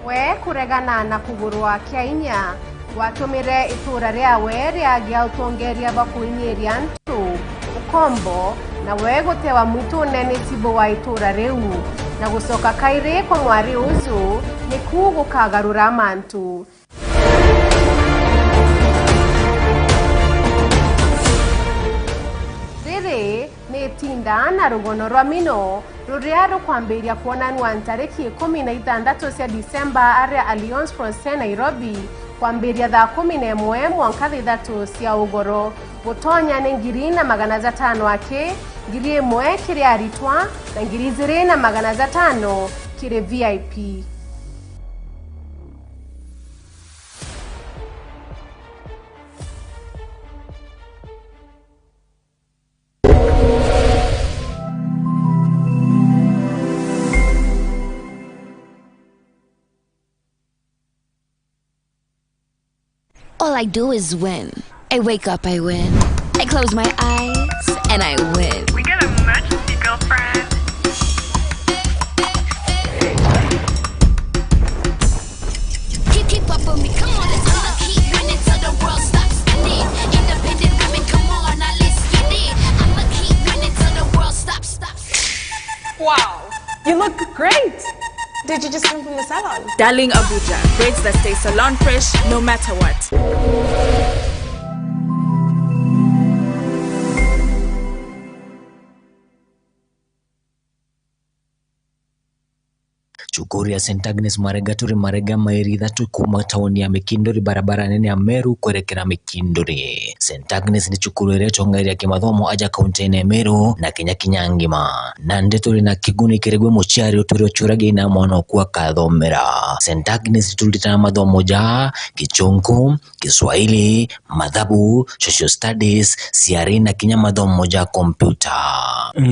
we kuregana na kugurwa kia inya watumire itura riawe riagia utongeria bakuinyiria ntu ukombo na we gutewa mwitune ni tibo wa itura riu na gucoka kairi kwa mwari uzu ni kugukagarura mantu. Riri ni tinda na rugono rwa mino ruria rukwambiria kuonanwa tariki 16 cia Disemba aria Alliance Française Nairobi kwambiria thaa 11 mwanka 3 cia ugoro gutonya ni 2,500 ake 1,000 kiri aritwa na 2,500 kiri VIP. All I do is win. I wake up, I win. I close my eyes, and I win. We got an emergency, girlfriend. Keep up with me, come on, let's go. Keep winning till the world stops spinning. Independent women, come on, now let's get it. I'ma keep winning till the world stops. Wow, you look great. Did you just come from the salon? Darling Abuja, braids that stay salon fresh no matter what. Chukuri ya St. Agnes marega mairi thatu kuma taoni ya Mikindori barabara nene ya Meru kwerekera Mikindori. St. Agnes ni chukuru iretongeria kimathomo aja kaunti ya Meru na Kenya ngima. Na ndeto na kiguni kiregwe muchiari uturi ochurage ina mwana kwa kathomera. St. Agnes tulitana mathomo ja Kichungu, Kiswahili, Mathabu, Social Studies, siari na kinya mathomo ja kompyuta.